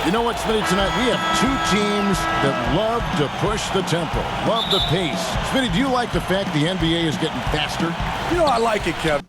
You know what, Smitty, tonight we have two teams that love to push the tempo, love the pace. Smitty, do you like the fact the NBA is getting faster? You know, I like it, Kevin.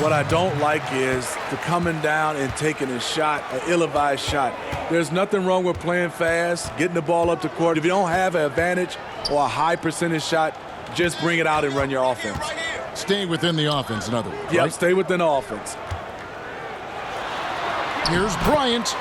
What I don't like is the coming down and taking a shot, an ill-advised shot. There's nothing wrong with playing fast, getting the ball up the court. If you don't have an advantage or a high percentage shot, just bring it out and run your offense. Stay within the offense, in other words. Yep, right? stay within the offense. Here's Bryant.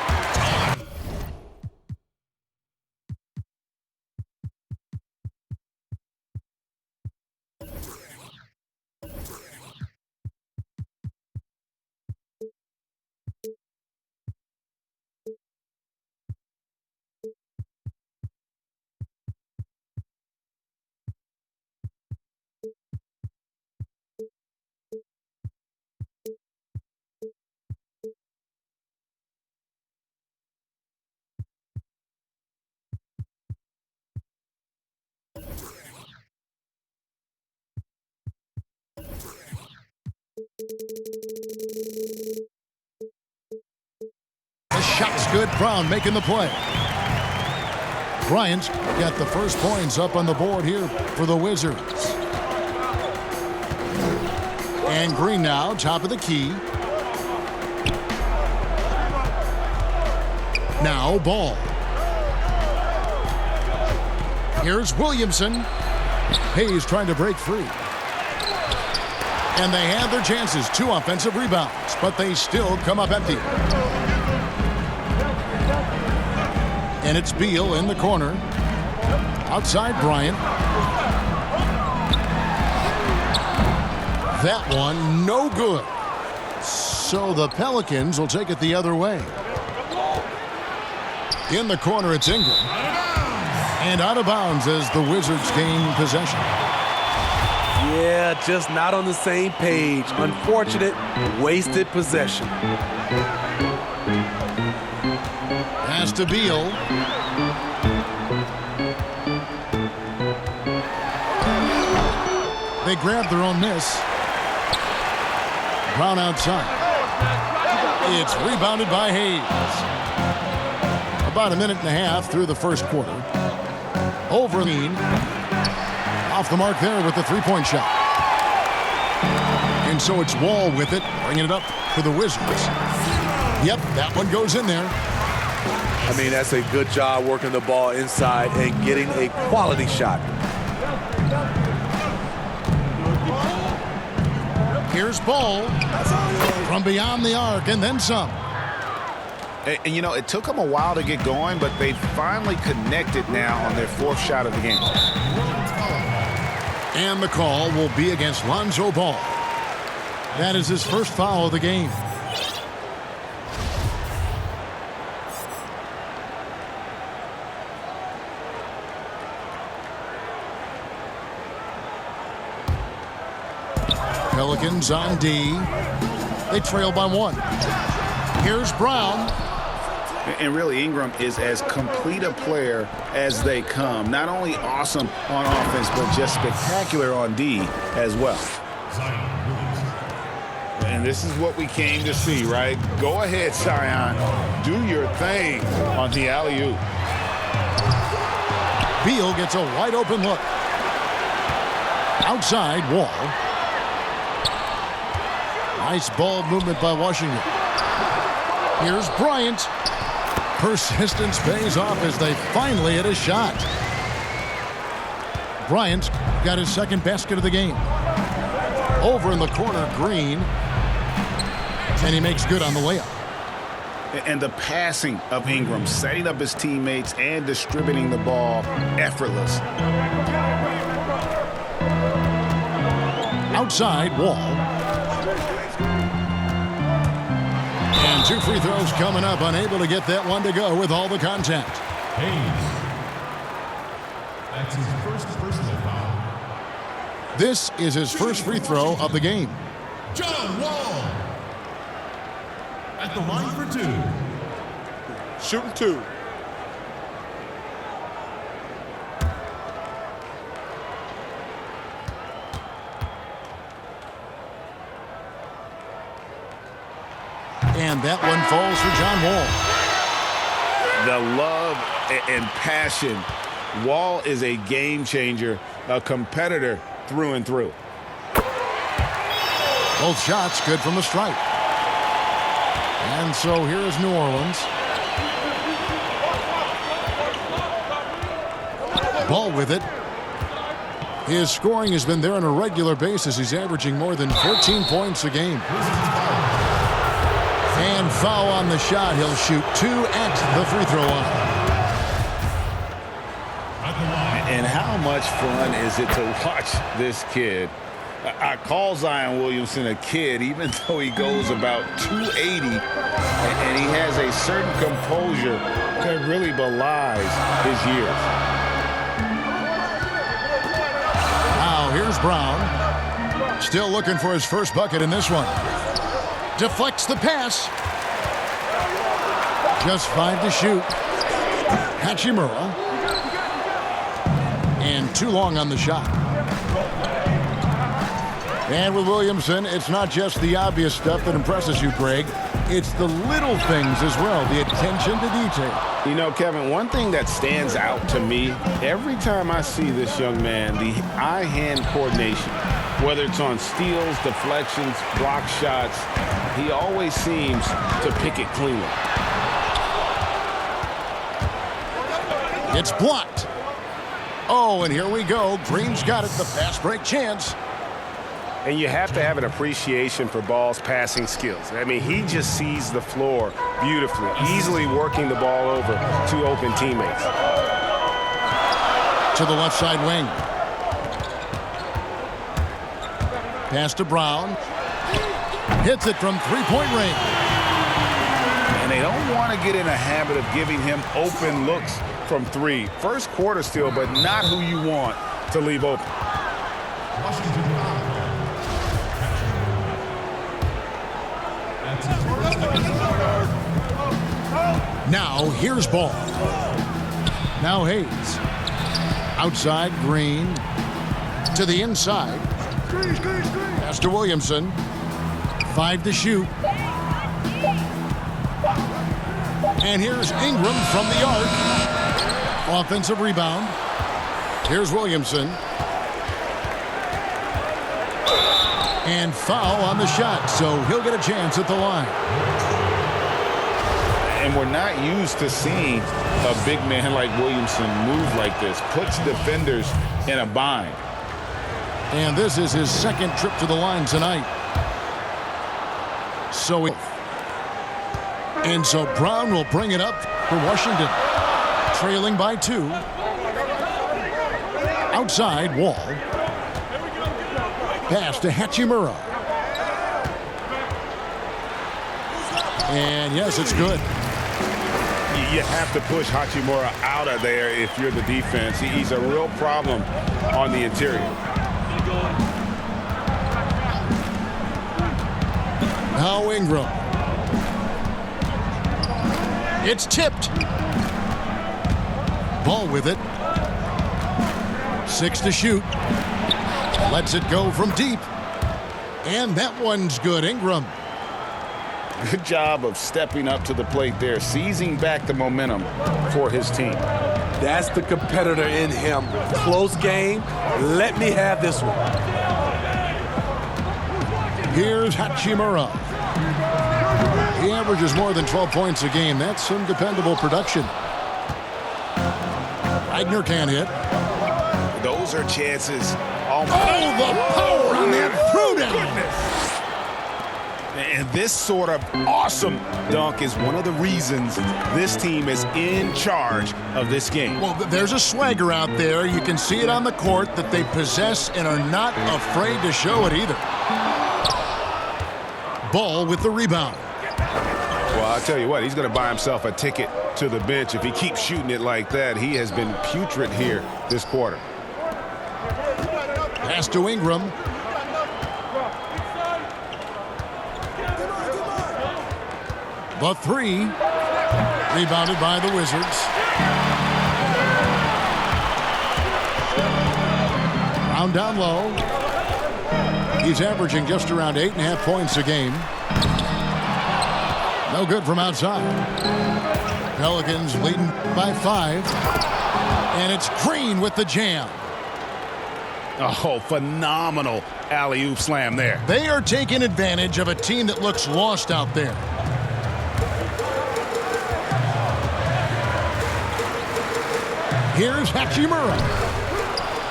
The shot's good. Brown making the play. Bryant got the first points up on the board here for the Wizards. And Green now, top of the key. Now Ball. Here's Williamson. Hayes trying to break free. And they have their chances. 2 offensive rebounds, but they still come up empty. And it's Beal in the corner. Outside Bryant. That one, no good. So the Pelicans will take it the other way. In the corner, it's Ingram. And out of bounds as the Wizards gain possession. Yeah, just not on the same page. Unfortunate, wasted possession. Pass to Beal. They grab their own miss. Brown outside. It's rebounded by Hayes. About a minute and a half through the first quarter. Overleen. Off the mark there with the three-point shot. And so it's Wall with it, bringing it up for the Wizards. Yep, that one goes in there. I mean, that's a good job working the ball inside and getting a quality shot. Here's Ball from beyond the arc and then some. And, you know, it took them a while to get going, but they finally connected now on their 4th shot of the game. And the call will be against Lonzo Ball. That is his first foul of the game. Pelicans on D. They trail by 1. Here's Brown. And really, Ingram is as complete a player as they come. Not only awesome on offense, but just spectacular on D as well. And this is what we came to see, right? Go ahead, Zion. Do your thing on the alley-oop. Beal gets a wide open look. Outside, Wall. Nice ball movement by Washington. Here's Bryant. Persistence pays off as they finally hit a shot. Bryant got his second basket of the game. Over in the corner, Green. And he makes good on the layup. And the passing of Ingram, setting up his teammates and distributing the ball, effortless. Outside, Wall. And 2 free throws coming up, unable to get that one to go with all the contact. Hayes. That's his first personal foul. This is his first free throw of the game. John Wall. At the line for 2. Shooting 2. And that one falls for John Wall. The love and passion. Wall is a game changer, a competitor through and through. Both shots good from the stripe. And so here's New Orleans. Ball with it. His scoring has been there on a regular basis. He's averaging more than 14 points a game. And foul on the shot. He'll shoot 2 at the free throw line. And how much fun is it to watch this kid? I call Zion Williamson a kid, even though he goes about 280, and he has a certain composure that really belies his years. Now here's Brown. Still looking for his first bucket in this one. Deflects the pass. Just 5 to shoot. Hachimura. And too long on the shot. And with Williamson, it's not just the obvious stuff that impresses you, Greg. It's the little things as well, the attention to detail. You know, Kevin, one thing that stands out to me, every time I see this young man, the eye-hand coordination. Whether it's on steals, deflections, block shots, he always seems to pick it cleanly. It's blocked. Oh, and here we go. Green's got it, the fast break chance. And you have to have an appreciation for Ball's passing skills. I mean, he just sees the floor beautifully, easily working the ball over to open teammates. To the left side wing. Pass to Brown. Hits it from three-point range. And they don't want to get in a habit of giving him open looks from three. First quarter still, but not who you want to leave open. Washington foul. Now here's Ball. Now Hayes. Outside, Green. To the inside. Pass to Williamson. 5 to shoot. And here's Ingram from the arc. Offensive rebound. Here's Williamson. And foul on the shot, so he'll get a chance at the line. And we're not used to seeing a big man like Williamson move like this. Puts defenders in a bind. And this is his second trip to the line tonight. So Brown will bring it up for Washington. Trailing by 2. Outside, Wall. Pass to Hachimura. And yes, it's good. You have to push Hachimura out of there if you're the defense. He's a real problem on the interior. Now Ingram. It's tipped. Ball with it. 6 to shoot. Lets it go from deep. And that one's good, Ingram. Good job of stepping up to the plate there, seizing back the momentum for his team. That's the competitor in him. Close game. Let me have this one. Here's Hachimura. He averages more than 12 points a game. That's some dependable production. Wagner can't hit. Those are chances. Oh, the power on that throwdown. And this sort of awesome dunk is one of the reasons this team is in charge of this game. Well, there's a swagger out there. You can see it on the court that they possess and are not afraid to show it either. Ball with the rebound. Well, I'll tell you what, he's going to buy himself a ticket to the bench if he keeps shooting it like that. He has been putrid here this quarter. Pass to Ingram. The 3. Rebounded by the Wizards. Brown down low. He's averaging just around 8.5 points a game. No good from outside. Pelicans leading by 5. And it's Green with the jam. Oh, phenomenal alley-oop slam there. They are taking advantage of a team that looks lost out there. Here's Hachimura.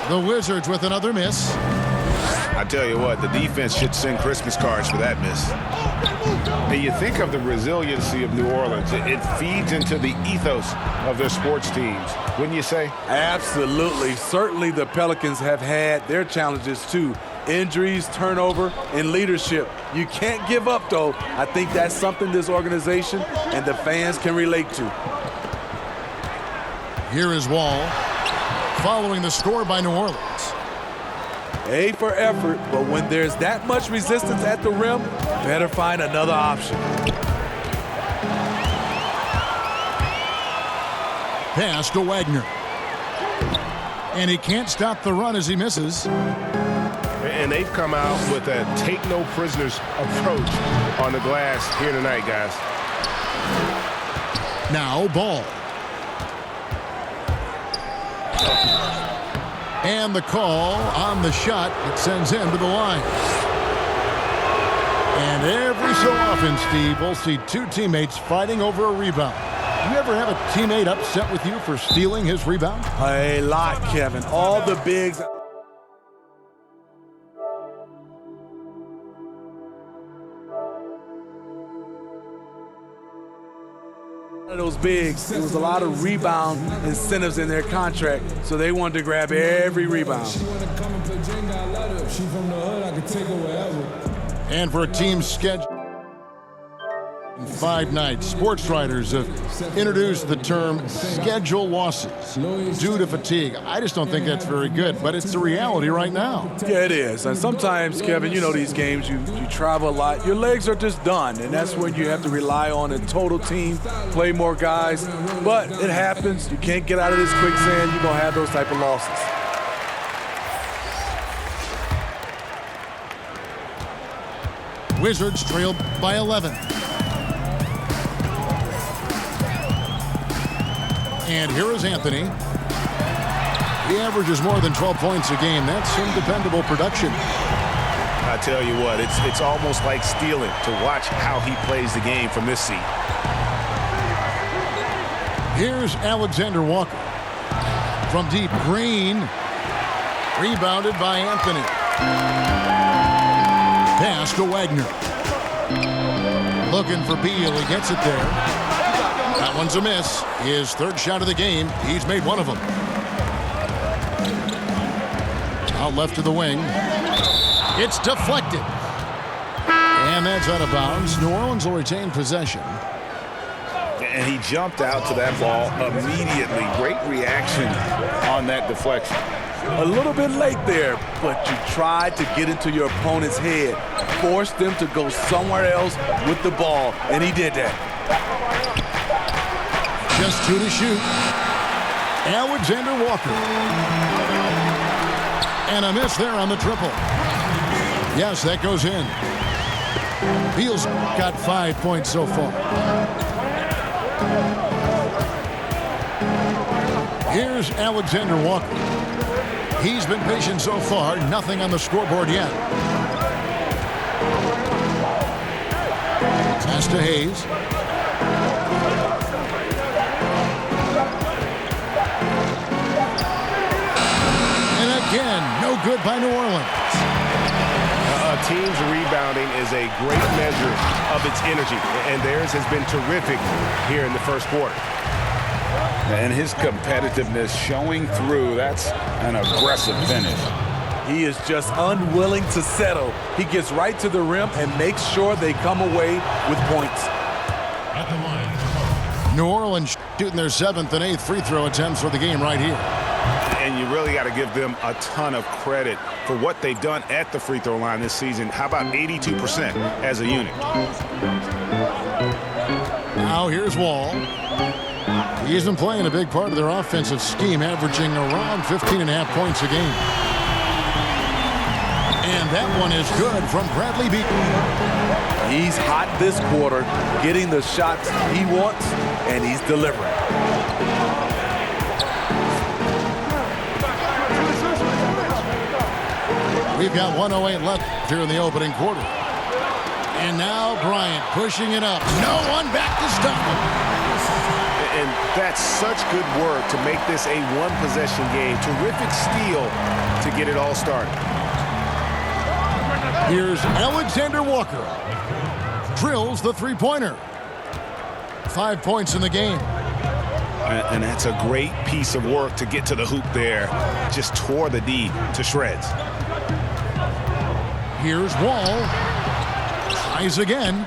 The Wizards with another miss. I tell you what, the defense should send Christmas cards for that miss. And you think of the resiliency of New Orleans. It feeds into the ethos of their sports teams, wouldn't you say? Absolutely. Certainly the Pelicans have had their challenges too. Injuries, turnover, and leadership. You can't give up, though. I think that's something this organization and the fans can relate to. Here is Wall, following the score by New Orleans. A for effort, but when there's that much resistance at the rim, better find another option. Pass to Wagner. And he can't stop the run as he misses. And they've come out with a take-no-prisoners approach on the glass here tonight, guys. Now Ball. And the call on the shot that sends him to the line. And every so often, Steve, we'll see two teammates fighting over a rebound. Do you ever have a teammate upset with you for stealing his rebound? A lot, Kevin. All the bigs. Those bigs, there was a lot of rebound incentives in their contract, so they wanted to grab every rebound. And for a team schedule, 5 nights, sports writers have introduced the term schedule losses due to fatigue. I just don't think that's very good, but it's the reality right now. Yeah, it is. And sometimes, Kevin, you know these games, you travel a lot. Your legs are just done, and that's when you have to rely on a total team, play more guys. But it happens. You can't get out of this quicksand. You're going to have those type of losses. Wizards trailed by 11. And here is Anthony. He averages more than 12 points a game. That's some dependable production. I tell you what, it's almost like stealing to watch how he plays the game from this seat. Here's Alexander Walker. From deep, Green. Rebounded by Anthony. Pass to Wagner. Looking for Beal. He gets it there. That one's a miss. His third shot of the game. He's made one of them. Out left to the wing. It's deflected. And that's out of bounds. New Orleans will retain possession. And he jumped out to that ball immediately. Great reaction on that deflection. A little bit late there, but you tried to get into your opponent's head. Force them to go somewhere else with the ball, and he did that. Just 2 to shoot. Alexander Walker. And a miss there on the triple. Yes, that goes in. Beal's got 5 points so far. Here's Alexander Walker. He's been patient so far. Nothing on the scoreboard yet. Pass to Hayes. Again, no good by New Orleans. A team's rebounding is a great measure of its energy, and theirs has been terrific here in the first quarter. And his competitiveness showing through. That's an aggressive finish. He is just unwilling to settle. He gets right to the rim and makes sure they come away with points. At the line. New Orleans shooting their 7th and 8th free throw attempts for the game right here. And you really got to give them a ton of credit for what they've done at the free throw line this season. How about 82% as a unit? Now here's Wall. He isn't playing a big part of their offensive scheme, averaging around 15.5 points a game. And that one is good from Bradley Beal. He's hot this quarter, getting the shots he wants, and he's delivering. We've got 1:08 left here in the opening quarter. And now Bryant pushing it up. No one back to stop him. And that's such good work to make this a one-possession game. Terrific steal to get it all started. Here's Alexander Walker. Drills the three-pointer. 5 points in the game. And that's a great piece of work to get to the hoop there. Just tore the D to shreds. Here's Wall. Tries again.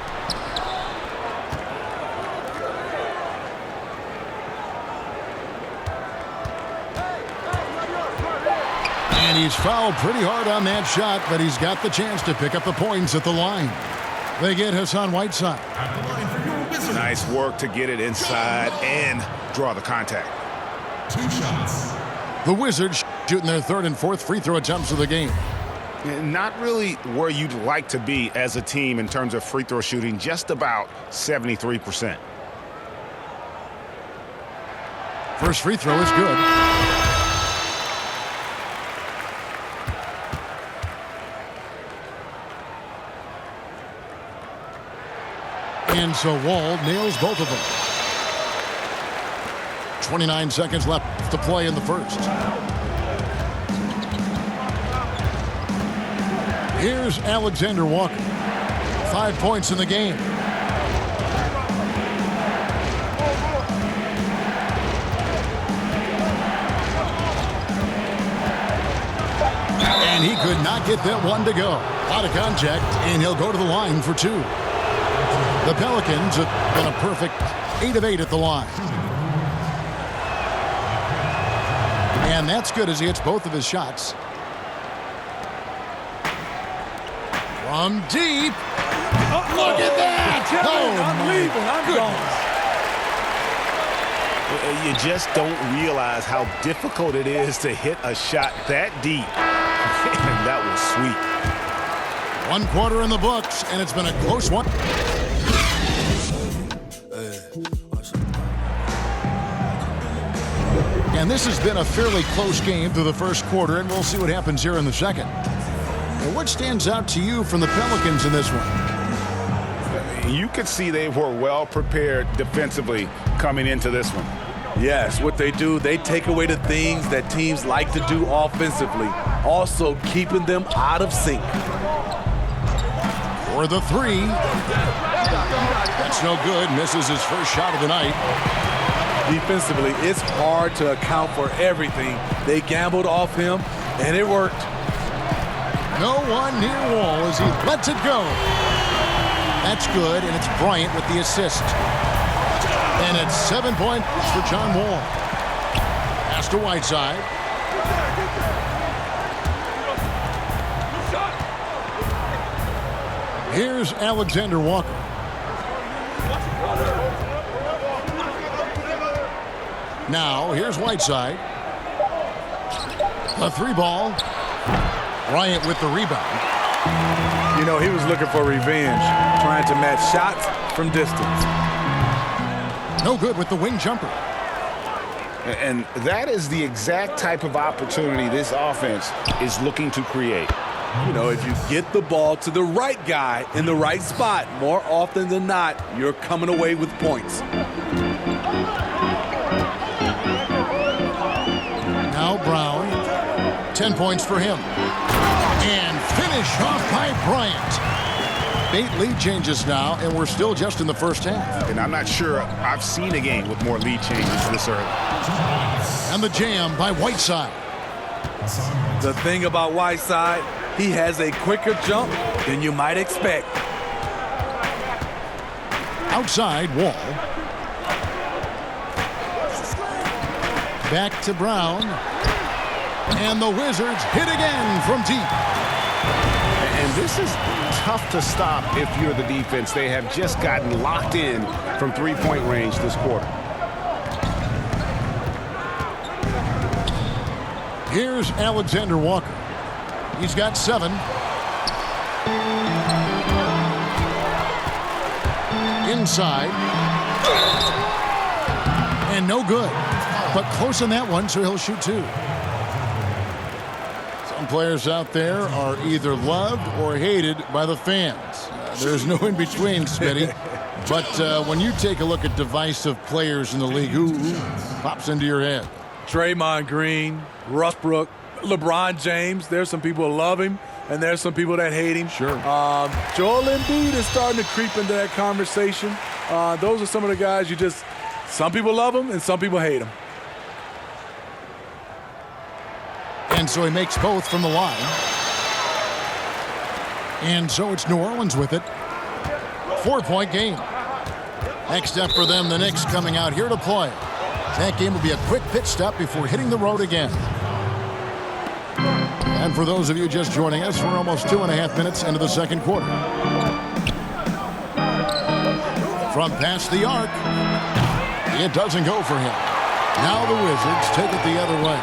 And he's fouled pretty hard on that shot, but he's got the chance to pick up the points at the line. They get Hassan Whiteside. At the line for your Wizards. Nice work to get it inside and draw the contact. 2 shots. The Wizards shooting their 3rd and 4th free throw attempts of the game. Not really where you'd like to be as a team in terms of free throw shooting, just about 73%. First free throw is good. And so Wall nails both of them. 29 seconds left to play in the first. Here's Alexander Walker. 5 points in the game. And he could not get that one to go. Out of contact, and he'll go to the line for 2. The Pelicans have been a perfect 8 of 8 at the line. And that's good as he hits both of his shots. From deep. Look at that! I'm leaving. I'm gone. You just don't realize how difficult it is to hit a shot that deep. And that was sweet. 1 quarter in the books, and it's been a close one. And this has been a fairly close game through the first quarter, and we'll see what happens here in the second. And what stands out to you from the Pelicans in this one? You could see they were well prepared defensively coming into this one. Yes, what they do, they take away the things that teams like to do offensively, also keeping them out of sync. For the 3. That's no good. Misses his first shot of the night. Defensively, it's hard to account for everything. They gambled off him, and it worked. No one near Wall as he lets it go. That's good, and it's Bryant with the assist. And it's 7 points for John Wall. Pass to Whiteside. Here's Alexander Walker. Now, here's Whiteside. A 3 ball. Bryant with the rebound. You know, he was looking for revenge, trying to match shots from distance. No good with the wing jumper. And that is the exact type of opportunity this offense is looking to create. You know, if you get the ball to the right guy in the right spot, more often than not, you're coming away with points. Now Brown. 10 points for him. And finish off by Bryant. 8 lead changes now, and we're still just in the first half. And I'm not sure I've seen a game with more lead changes this early. And the jam by Whiteside. The thing about Whiteside, he has a quicker jump than you might expect. Outside, Wall. Back to Brown. And the Wizards hit again from deep. And this is tough to stop if you're the defense. They have just gotten locked in from 3-point range this quarter. Here's Alexander Walker. He's got 7. Inside. And no good. But close on that one, so he'll shoot 2. Some players out there are either loved or hated by the fans. There's no in between, Smitty. But when you take a look at divisive players in the league, who pops into your head? Draymond Green, Westbrook, LeBron James. There's some people who love him, and there's some people that hate him. Sure. Joel Embiid is starting to creep into that conversation. Those are some of the guys some people love him and some people hate him. And so he makes both from the line. And so it's New Orleans with it. 4-point game. Next up for them, the Knicks coming out here to play. That game will be a quick pit stop before hitting the road again. And for those of you just joining us, we're almost 2.5 minutes into the second quarter. From past the arc, it doesn't go for him. Now the Wizards take it the other way.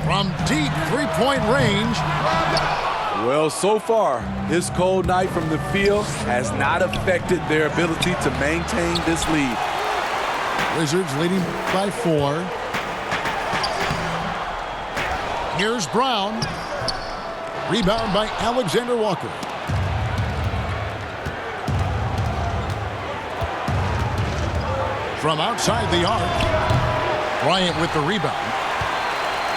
From deep 3-point range. Well, so far, his cold night from the field has not affected their ability to maintain this lead. Wizards leading by 4. Here's Brown. Rebound by Alexander Walker. From outside the arc, Bryant with the rebound.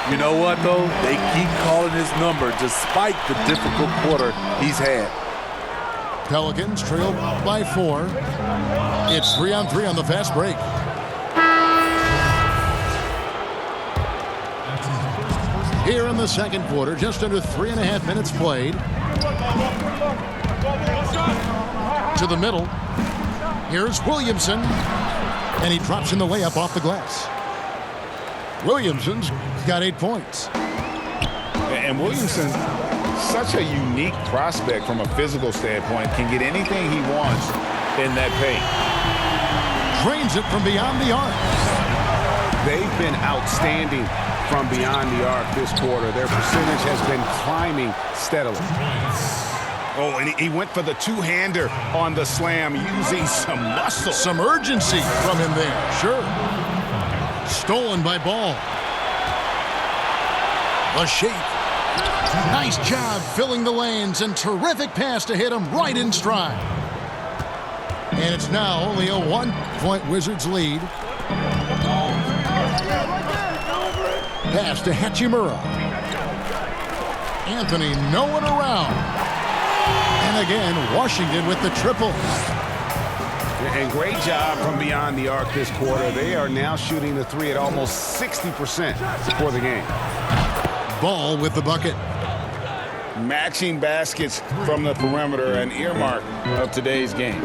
You know what, though? They keep calling his number despite the difficult quarter he's had. Pelicans trail by 4. It's 3-on-3 on the fast break. Here in the second quarter, just under 3.5 minutes played. To the middle. Here's Williamson. And he drops in the layup off the glass. Williamson's got 8 points. And Williamson, such a unique prospect from a physical standpoint, can get anything he wants in that paint. Drains it from beyond the arc. They've been outstanding from beyond the arc this quarter. Their percentage has been climbing steadily. Oh, and he went for the two-hander on the slam, using some muscle. Some urgency from him there, sure. Stolen by Ball. A shake. Nice job filling the lanes, and terrific pass to hit him right in stride. And it's now only a 1-point Wizards lead. Pass to Hachimura. Anthony, no one around. And again, Washington with the triple. And great job from beyond the arc this quarter. They are now shooting the 3 at almost 60% for the game. Ball with the bucket. Matching baskets from the perimeter, an earmark of today's game.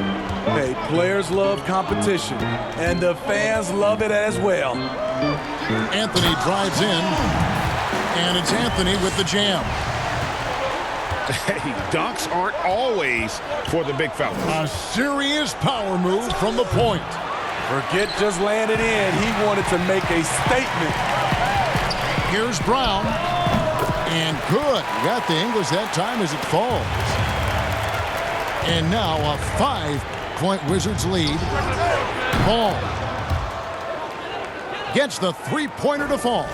Hey, players love competition, and the fans love it as well. Anthony drives in, and it's Anthony with the jam. Hey, dunks aren't always for the big fellas. A serious power move from the point. Forget just landed in. He wanted to make a statement. Here's Brown. And good. Got the English that time as it falls. And now a 5-point Wizards lead. Ball gets the three-pointer to fall.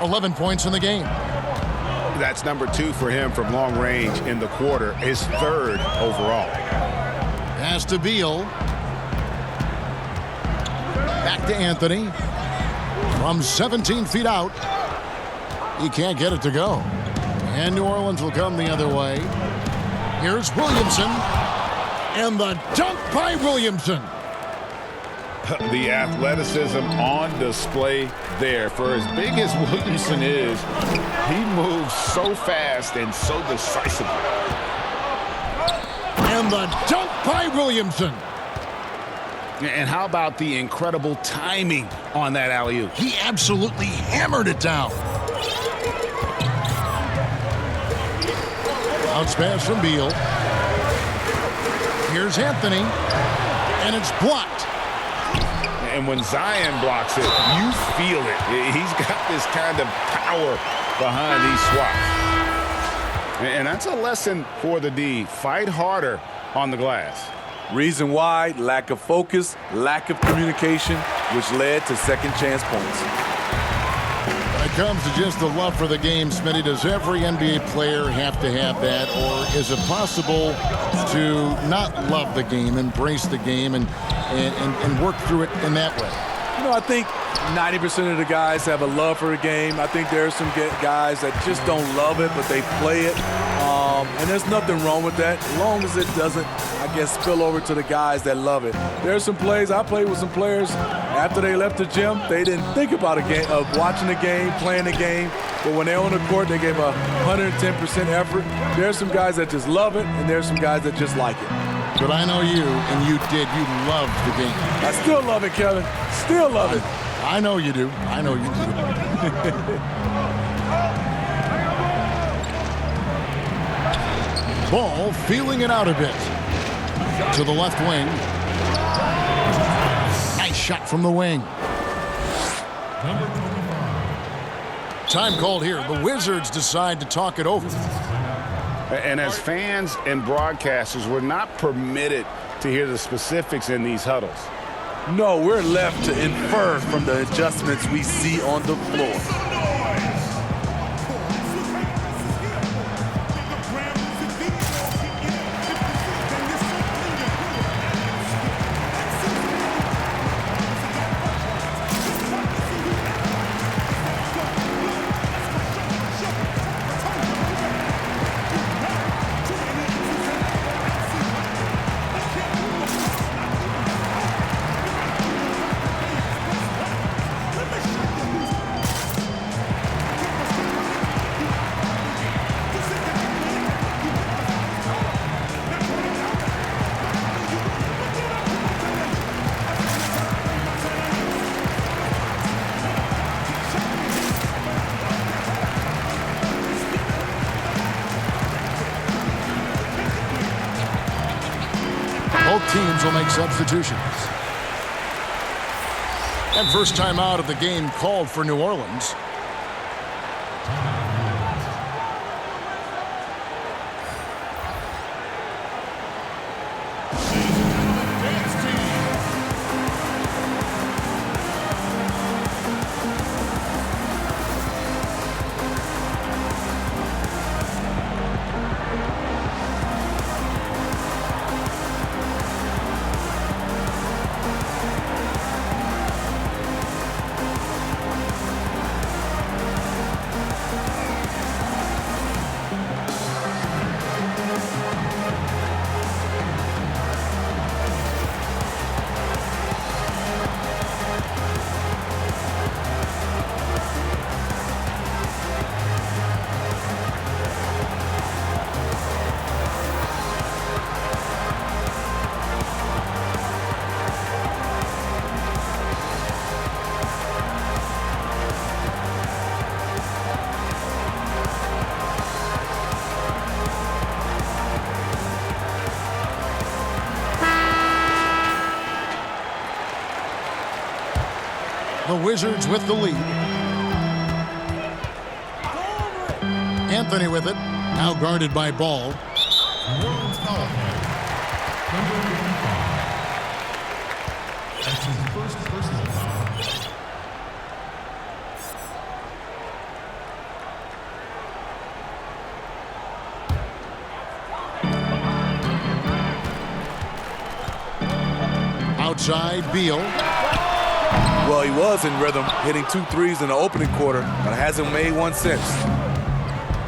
11 points in the game. That's number 2 for him from long range in the quarter, his 3rd overall. Pass to Beal. Back to Anthony. From 17 feet out. He can't get it to go. And New Orleans will come the other way. Here's Williamson. And the dunk by Williamson. The athleticism on display there. For as big as Williamson is, he moves so fast and so decisively. And the dunk by Williamson. And how about the incredible timing on that alley-oop? He absolutely hammered it down. Bounce pass from Beal. Here's Anthony. And it's blocked. And when Zion blocks it, you feel it. He's got this kind of power behind these swaps. And that's a lesson for the D. Fight harder on the glass. Reason why: lack of focus, lack of communication, which led to second chance points. When it comes to just the love for the game, Smitty, does every NBA player have to have that? Or is it possible to not love the game, embrace the game, and work through it in that way? You know, I think 90% of the guys have a love for the game. I think there are some guys that just don't love it, but they play it. And there's nothing wrong with that, as long as it doesn't, I guess, spill over to the guys that love it. There's some plays. I played with some players after they left the gym. They didn't think about a game, of watching the game, playing the game. But when they're on the court, they gave 110% effort. There's some guys that just love it, and there's some guys that just like it. But I know you, and you did. You loved the game. I still love it, Kevin. Still love it. I know you do. I know you do. Ball feeling it out a bit. To the left wing. Nice shot from the wing. Number 25. Time called here. The Wizards decide to talk it over. And as fans and broadcasters, we're not permitted to hear the specifics in these huddles. No, we're left to infer from the adjustments we see on the floor. Both teams will make substitutions. And first time out of the game called for New Orleans. The Wizards with the lead. Anthony with it. Now guarded by Ball. New Orleans Pelicans. Number 55. That's his first personal foul. Outside, Beal. Well, he was in rhythm, hitting 2 threes in the opening quarter, but hasn't made one since.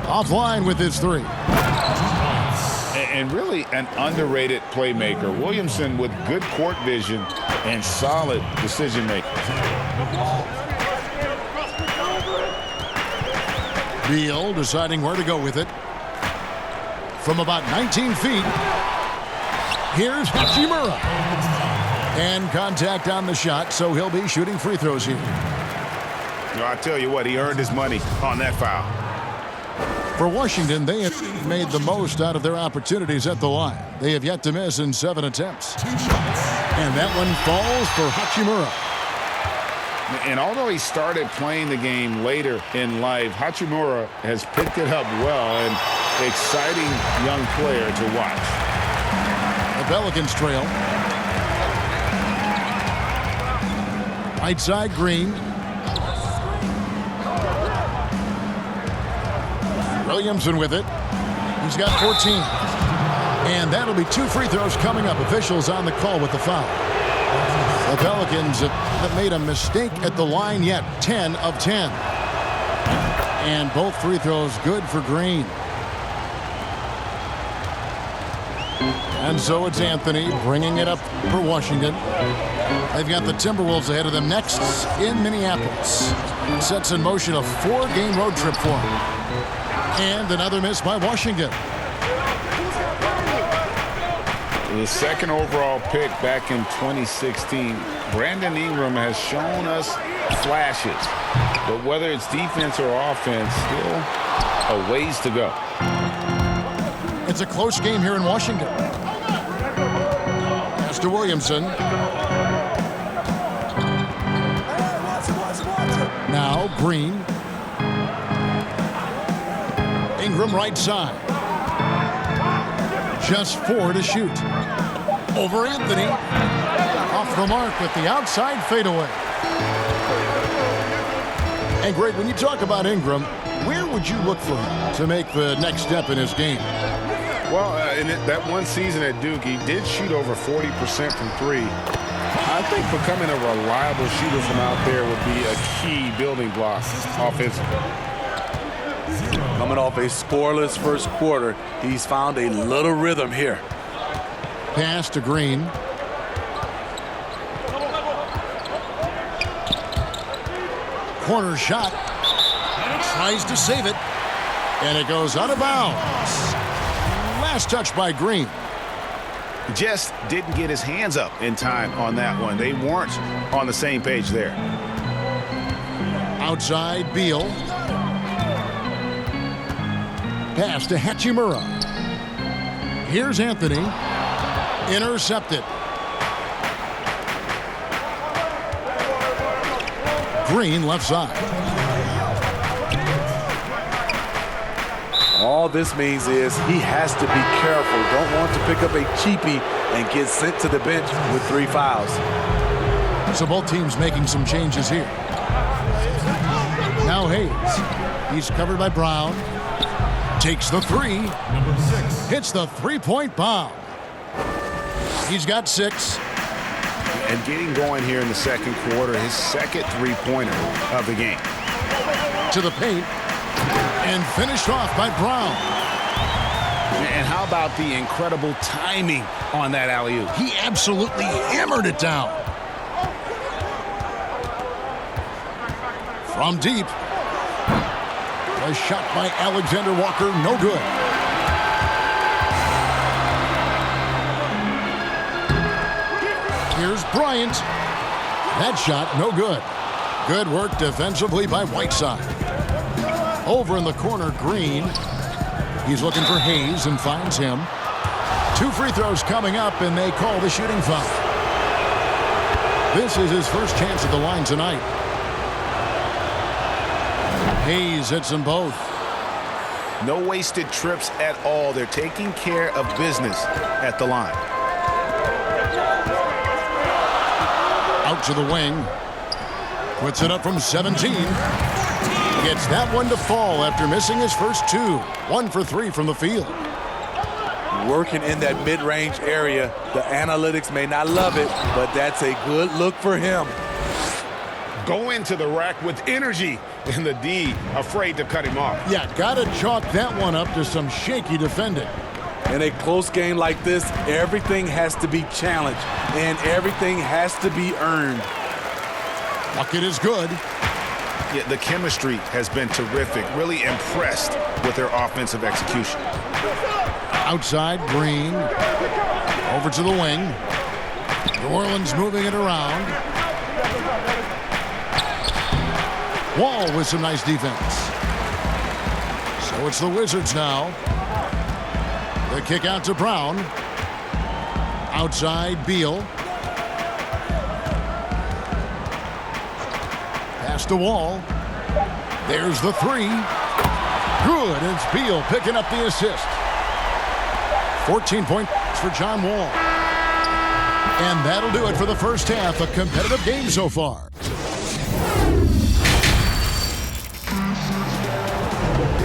Offline with his 3. And really an underrated playmaker. Williamson with good court vision and solid decision making. Beal deciding where to go with it. From about 19 feet, here's Hachimura. And contact on the shot, so he'll be shooting free throws here. I tell you what, he earned his money on that foul. For Washington, they have made the most out of their opportunities at the line. They have yet to miss in 7 attempts. 2 shots. And that one falls for Hachimura. And although he started playing the game later in life, Hachimura has picked it up well, and exciting young player to watch. The Pelicans trail. Right side, Green. Williamson with it. He's got 14. And that'll be 2 free throws coming up. Officials on the call with the foul. The Pelicans have made a mistake at the line yet. 10 of 10. And both free throws good for Green. And so it's Anthony bringing it up for Washington. They've got the Timberwolves ahead of them next in Minneapolis. Sets in motion a 4-game road trip for them. And another miss by Washington. The second overall pick back in 2016, Brandon Ingram has shown us flashes. But whether it's defense or offense, still a ways to go. It's a close game here in Washington. Pass to Williamson. Now Green. Ingram right side. Just 4 to shoot. Over Anthony. Off the mark with the outside fadeaway. And Greg, when you talk about Ingram, where would you look for him to make the next step in his game? Well, in that one season at Duke, he did shoot over 40% from 3. I think becoming a reliable shooter from out there would be a key building block offensively. Coming off a scoreless first quarter, he's found a little rhythm here. Pass to Green. Corner shot. Tries to save it. And it goes out of bounds. Last touch by Green. Just didn't get his hands up in time on that one. They weren't on the same page there. Outside, Beal. Pass to Hachimura. Here's Anthony. Intercepted. Green left side. All this means is he has to be careful. Don't want to pick up a cheapie and get sent to the bench with 3 fouls. So both teams making some changes here. Now Hayes. He's covered by Brown. Takes the 3. Number 6. Hits the three-point bomb. He's got 6. And getting going here in the second quarter, his second three-pointer of the game. To the paint. And finished off by Brown. And how about the incredible timing on that alley-oop? He absolutely hammered it down. From deep. A shot by Alexander Walker, no good. Here's Bryant. That shot, no good. Good work defensively by Whiteside. Over in the corner, Green. He's looking for Hayes and finds him. 2 free throws coming up, and they call the shooting foul. This is his first chance at the line tonight. Hayes hits them both. No wasted trips at all. They're taking care of business at the line. Out to the wing. Puts it up from 17. Gets that one to fall after missing his first 2. 1 for 3 from the field. Working in that mid-range area. The analytics may not love it, but that's a good look for him. Go into the rack with energy, and the D afraid to cut him off. Yeah, gotta chalk that one up to some shaky defending. In a close game like this, everything has to be challenged, and everything has to be earned. Bucket is good. Yeah, the chemistry has been terrific. Really impressed with their offensive execution. Outside, Green. Over to the wing. New Orleans moving it around. Wall with some nice defense. So it's the Wizards now. The kick out to Brown. Outside, Beal. Pass to Wall. There's the 3. Good. It's Beal picking up the assist. 14 points for John Wall. And that'll do it for the first half. A competitive game so far.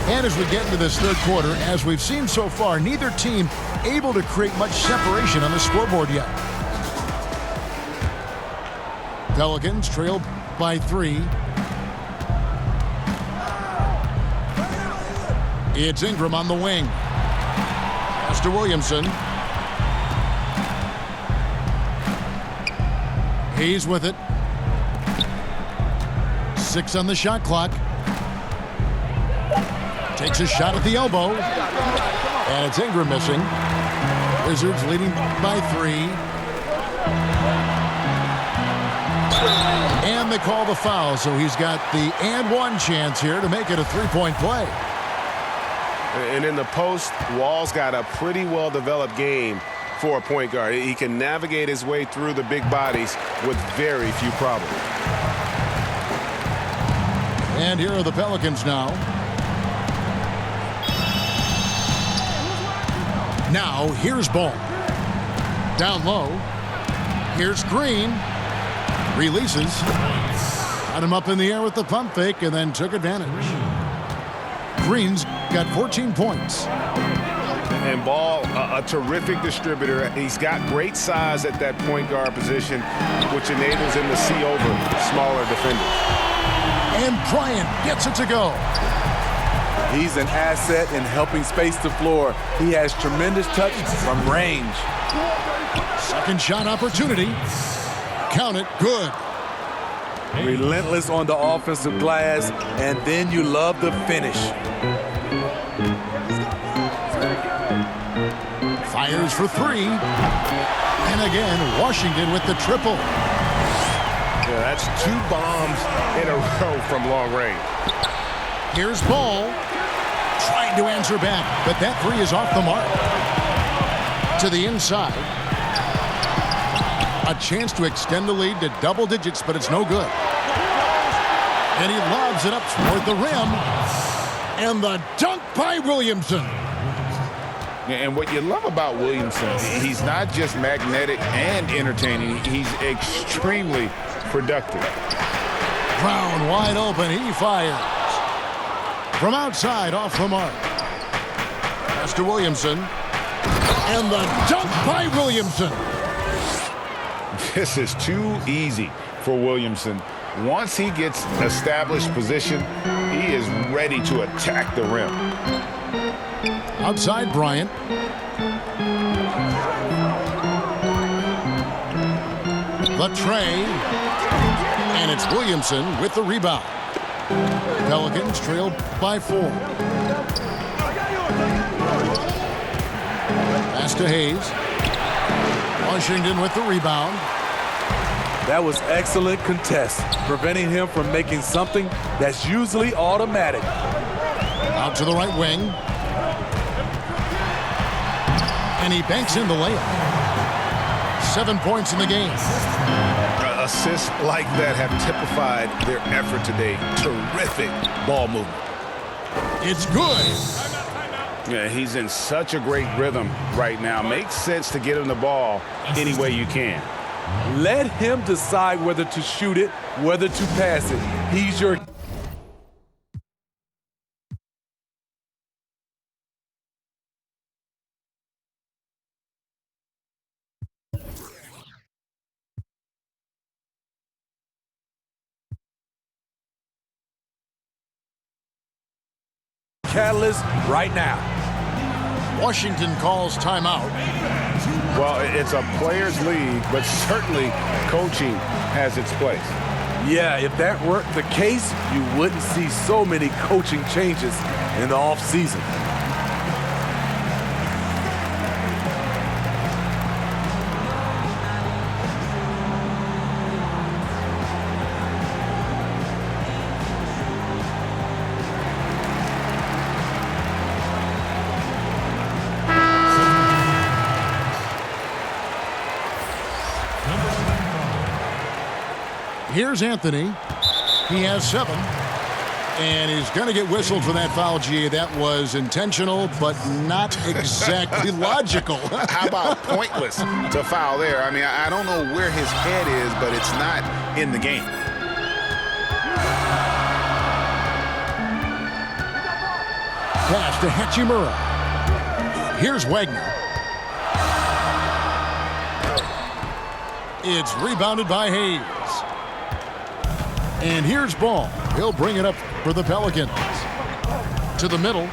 And as we get into this third quarter, as we've seen so far, neither team able to create much separation on the scoreboard yet. Pelicans trail by 3. It's Ingram on the wing. Pass to Williamson. Hayes with it. 6 on the shot clock. Takes a shot at the elbow. And it's Ingram missing. Wizards leading by 3. And they call the foul, so he's got the and 1 chance here to make it a 3-point play. And in the post, Wall's got a pretty well-developed game for a point guard. He can navigate his way through the big bodies with very few problems. And here are the Pelicans now. Now here's Ball. Down low. Here's Green. Releases. Got him up in the air with the pump fake and then took advantage. Green's got 14 points. And Ball, a terrific distributor. He's got great size at that point guard position, which enables him to see over smaller defenders. And Bryant gets it to go. He's an asset in helping space the floor. He has tremendous touch from range. Second shot opportunity. Count it. Good. Relentless on the offensive glass, and then you love the finish. Fires for three. And again, Washington with the triple. Yeah, that's 2 bombs in a row from long range. Here's Ball. Trying to answer back, but that three is off the mark. To the inside. A chance to extend the lead to double digits, but it's no good. And he lobs it up toward the rim. And the dunk by Williamson. And what you love about Williamson, he's not just magnetic and entertaining. He's extremely productive. Brown wide open. He fires. From outside, off the mark. Pass to Williamson. And the dunk by Williamson. This is too easy for Williamson. Once he gets established position, he is ready to attack the rim. Outside Bryant. The tray. And it's Williamson with the rebound. Pelicans trail by 4. Pass to Hayes. Washington with the rebound. That was excellent contest, preventing him from making something that's usually automatic. Out to the right wing. And he banks in the layup. 7 points in the game. Assists like that have typified their effort today. Terrific ball movement. It's good. Yeah, he's in such a great rhythm right now. Makes sense to get him the ball any way you can. Let him decide whether to shoot it, whether to pass it. He's your... catalyst right now. Washington calls timeout. Well, it's a players' league, but certainly coaching has its place. Yeah, if that weren't the case, you wouldn't see so many coaching changes in the offseason. Here's Anthony. He has 7. And he's going to get whistled for that foul, G. That was intentional, but not exactly logical. How about pointless to foul there? I mean, I don't know where his head is, but it's not in the game. Pass to Hachimura. Here's Wagner. It's rebounded by Hayes. And here's Ball. He'll bring it up for the Pelicans. To the middle.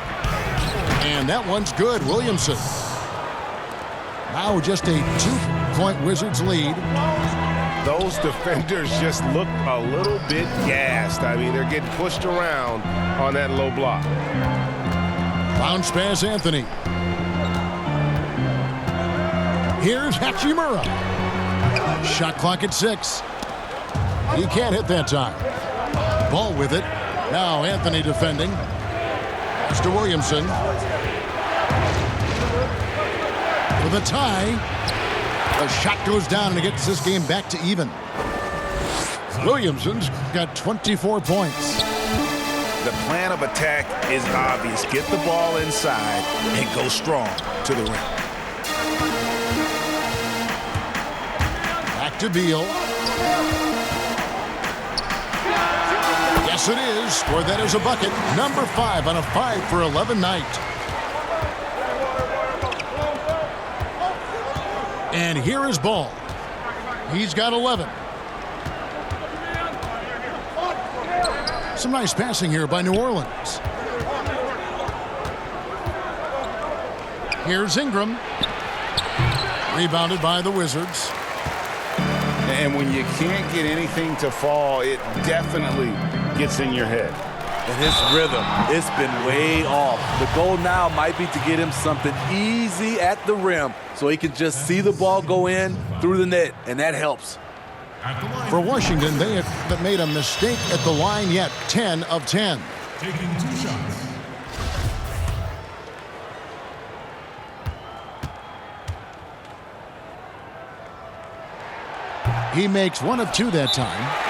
And that one's good. Williamson. Now just a 2-point Wizards lead. Those defenders just look a little bit gassed. I mean, they're getting pushed around on that low block. Bounce pass, Anthony. Here's Hachimura. Shot clock at 6. He can't hit that time. Ball with it. Now Anthony defending. Pass to Williamson. For the tie. The shot goes down and it gets this game back to even. Williamson's got 24 points. The plan of attack is obvious. Get the ball inside and go strong to the rim. to Beal. Yes, it is. Scored that as a bucket. Number 5 on a 5 for 11 night. And here is Ball. He's got 11. Some nice passing here by New Orleans. Here's Ingram. Rebounded by the Wizards. And when you can't get anything to fall, it definitely gets in your head. And his rhythm, it's been way off. The goal now might be to get him something easy at the rim so he can just see the ball go in through the net, and that helps. For Washington, they have made a mistake at the line yet. 10 of 10. Taking 2 shots. He makes 1 of 2 that time.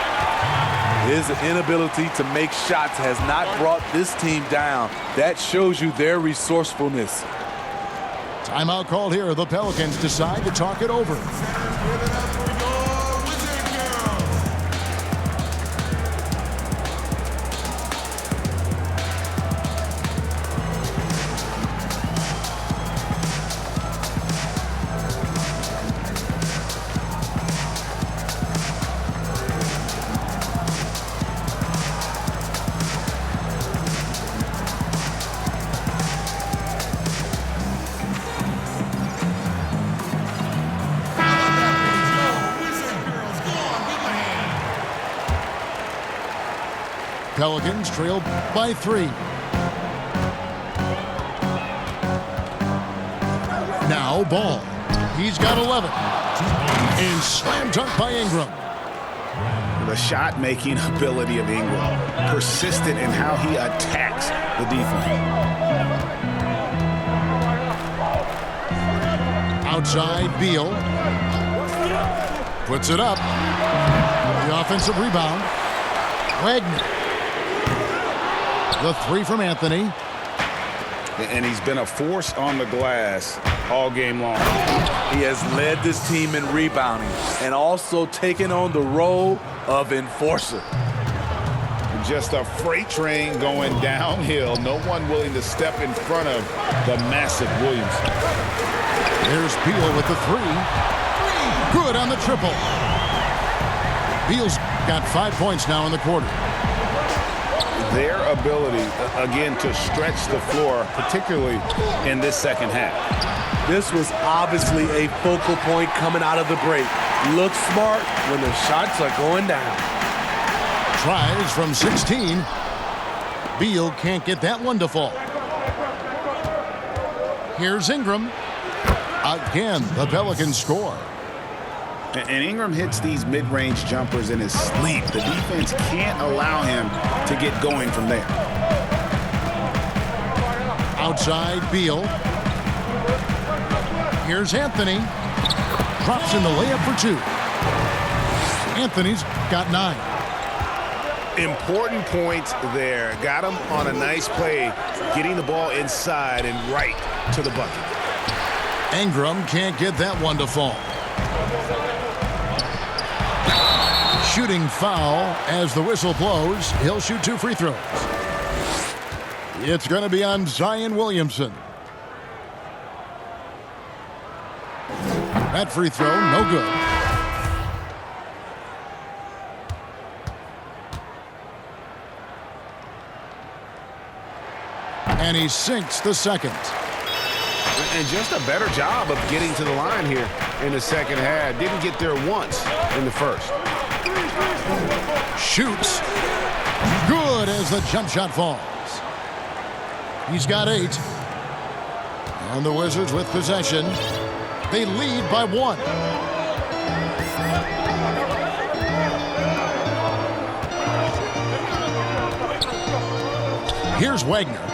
His inability to make shots has not brought this team down. That shows you their resourcefulness. Timeout called here. The Pelicans decide to talk it over. Pelicans trail by 3. Now Ball. He's got 11. And slam dunk by Ingram. The shot-making ability of Ingram. Persistent in how he attacks the defense. Outside, Beal. Puts it up. The offensive rebound. Wagner. The 3 from Anthony. And he's been a force on the glass all game long. He has led this team in rebounding and also taken on the role of enforcer. Just a freight train going downhill. No one willing to step in front of the massive Williams. There's Beal with the 3. Good on the triple. Beal's got 5 points now in the quarter. Their ability, again, to stretch the floor, particularly in this second half. This was obviously a focal point coming out of the break. Look smart when the shots are going down. Tries from 16. Beal can't get that one to fall. Here's Ingram. Again, the Pelicans score. And Ingram hits these mid-range jumpers in his sleep. The defense can't allow him to get going from there. Outside, Beal. Here's Anthony. Drops in the layup for 2. Anthony's got 9. Important points there. Got him on a nice play, getting the ball inside and right to the bucket. Ingram can't get that one to fall. Shooting foul as the whistle blows. He'll shoot 2 free throws. It's going to be on Zion Williamson. That free throw, no good. And he sinks the second. And just a better job of getting to the line here in the second half. Didn't get there once in the first. Shoots. Good as the jump shot falls. He's got 8. And the Wizards with possession. They lead by 1. Here's Wagner.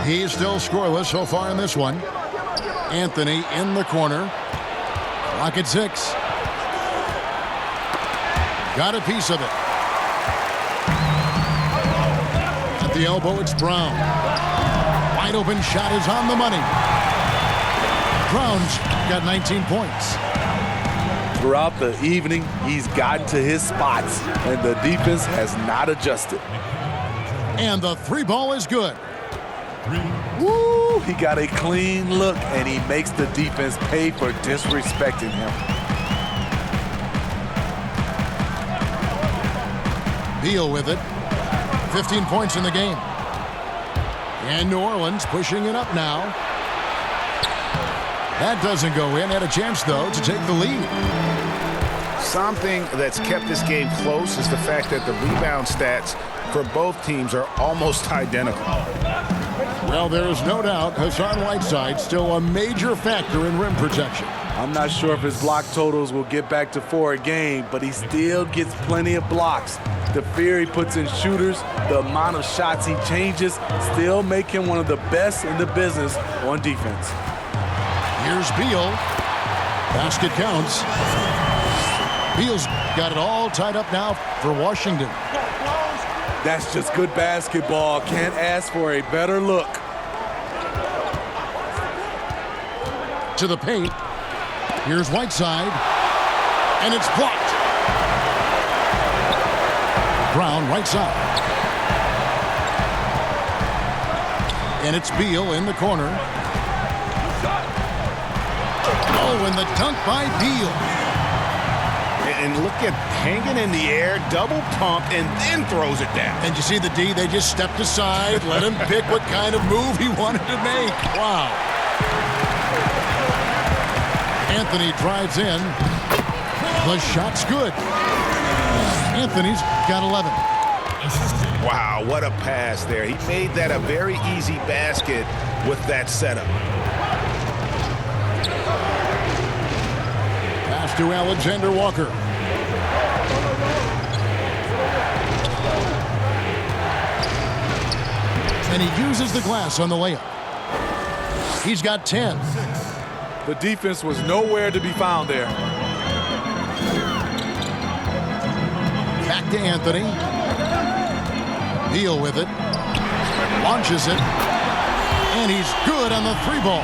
He's still scoreless so far in this one. Anthony in the corner. Clock at 6. Got a piece of it. At the elbow, it's Brown. Wide open shot is on the money. Brown's got 19 points. Throughout the evening, he's gotten to his spots, and the defense has not adjusted. And the three ball is good. Woo! He got a clean look, and he makes the defense pay for disrespecting him. Beal with it. 15 points in the game. And New Orleans pushing it up now. That doesn't go in. Had a chance, though, to take the lead. Something that's kept this game close is the fact that the rebound stats for both teams are almost identical. Well, there is no doubt Hassan Whiteside still a major factor in rim protection. I'm not sure if his block totals will get back to 4 a game, but he still gets plenty of blocks. The fear he puts in shooters, the amount of shots he changes, still make him one of the best in the business on defense. Here's Beal. Basket counts. Beal's got it all tied up now for Washington. That's just good basketball. Can't ask for a better look. To the paint. Here's Whiteside. And it's blocked. Brown right side. And it's Beal in the corner. Oh, and the dunk by Beal. And look at hanging in the air, double pump, and then throws it down. And you see the D, they just stepped aside, let him pick what kind of move he wanted to make. Wow. Anthony drives in. The shot's good. Anthony's got 11. Wow, what a pass there. He made that a very easy basket with that setup. Pass to Alexander Walker. And he uses the glass on the layup. He's got 10. The defense was nowhere to be found there. Back to Anthony. Beal with it. Launches it. And he's good on the three ball.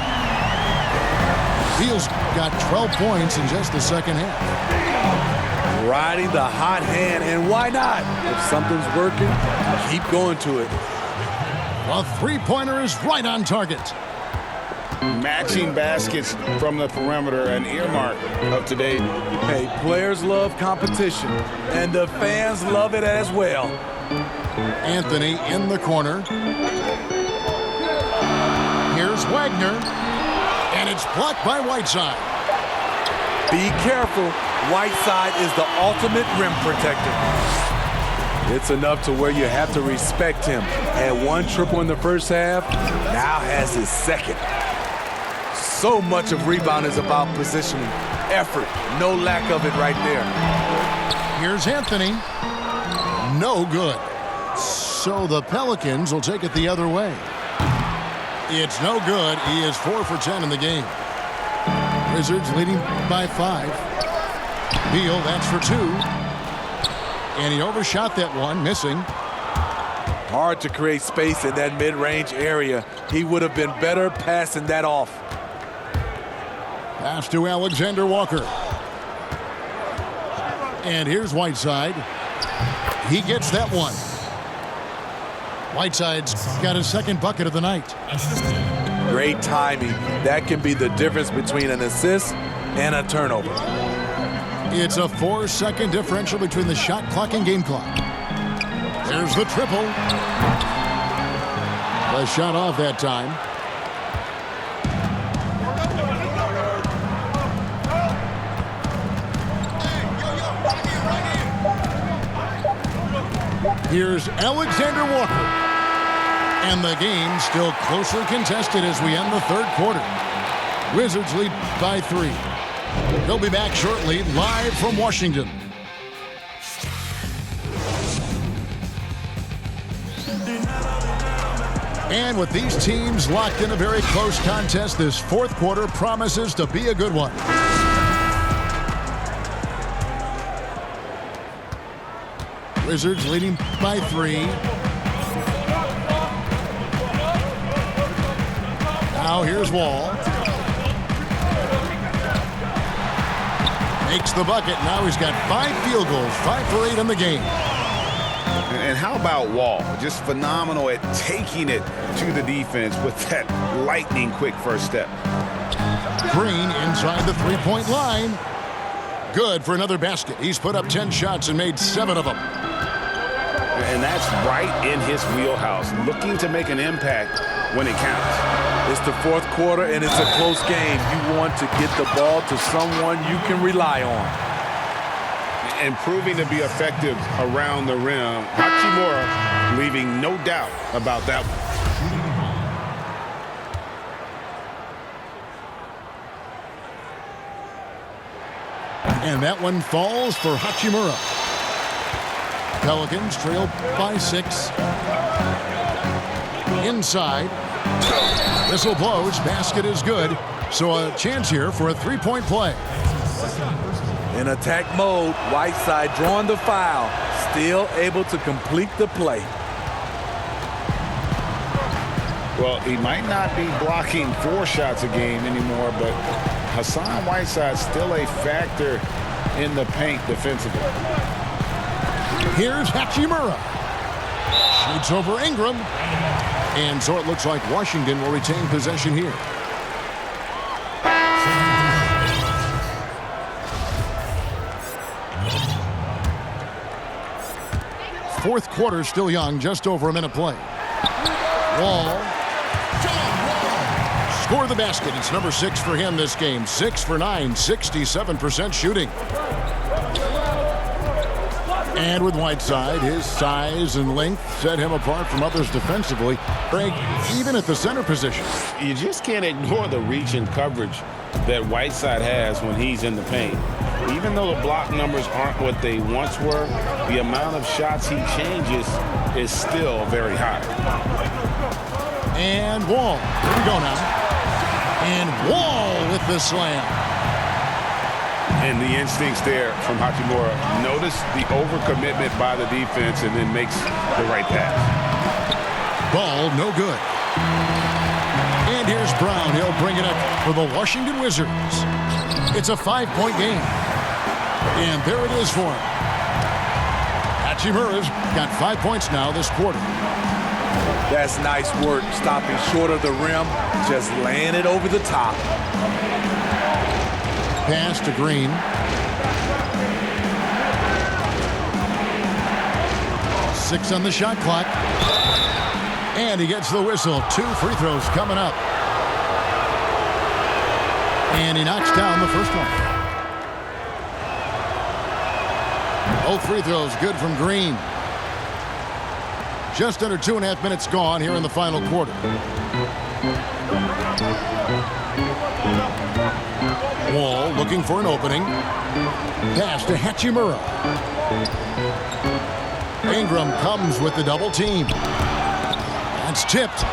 Beal's got 12 points in just the second half. Riding the hot hand, and why not? If something's working, keep going to it. The three-pointer is right on target. Matching baskets from the perimeter, an earmark of today. Hey, players love competition, and the fans love it as well. Anthony in the corner. Here's Wagner. And it's blocked by Whiteside. Be careful. Whiteside is the ultimate rim protector. It's enough to where you have to respect him. Had one triple in the first half, now has his second. So much of rebound is about positioning. Effort, no lack of it right there. Here's Anthony. No good. So the Pelicans will take it the other way. It's no good. He is 4 for 10 in the game. Wizards leading by 5. Beal, that's for 2. And he overshot that one, missing. Hard to create space in that mid-range area. He would have been better passing that off. Pass to Alexander Walker. And here's Whiteside. He gets that one. Whiteside's got his second bucket of the night. Great timing. That can be the difference between an assist and a turnover. It's a 4-second differential between the shot clock and game clock. There's the triple. The shot off that time. Here's Alexander Walker. And the game still closely contested as we end the third quarter. Wizards lead by 3. They'll be back shortly, live from Washington. And with these teams locked in a very close contest, this fourth quarter promises to be a good one. Wizards leading by 3. Now here's Wall. Makes the bucket. Now he's got 5 field goals, 5 for 8 in the game. And how about Wall? Just phenomenal at taking it to the defense with that lightning quick first step. Green inside the three-point line. Good for another basket. He's put up 10 shots and made 7 of them. And that's right in his wheelhouse, looking to make an impact when it counts. It's the fourth quarter, and it's a close game. You want to get the ball to someone you can rely on. And proving to be effective around the rim, Hachimura leaving no doubt about that one. And that one falls for Hachimura. Pelicans trail by 6. Inside. Whistle blows. Basket is good. So a chance here for a three-point play. In attack mode, Whiteside drawing the foul. Still able to complete the play. Well, he might not be blocking 4 shots a game anymore, but Hassan Whiteside's still a factor in the paint defensively. Here's Hachimura. Shoots over Ingram. And so it looks like Washington will retain possession here. Fourth quarter still young, just over a minute play. Wall. Score the basket. It's number 6 for him this game. 6 for 9, 67% shooting. And with Whiteside, his size and length set him apart from others defensively. Craig, even at the center position. You just can't ignore the reach and coverage that Whiteside has when he's in the paint. Even though the block numbers aren't what they once were, the amount of shots he changes is still very high. And Wall. Here we go now. And Wall with the slam. And the instincts there from Hachimura. Notice the overcommitment by the defense and then makes the right pass. Ball no good. And here's Brown. He'll bring it up for the Washington Wizards. It's a 5-point game. And there it is for him. Hachimura's got 5 points now this quarter. That's nice work, stopping short of the rim, just laying it over the top. Pass to Green. Six on the shot clock. And he gets the whistle. 2 free throws coming up. And he knocks down the first one. Both free throws good from Green. Just under 2.5 minutes gone here in the final quarter. Wall looking for an opening. Pass to Hachimura. Ingram comes with the double team. That's tipped.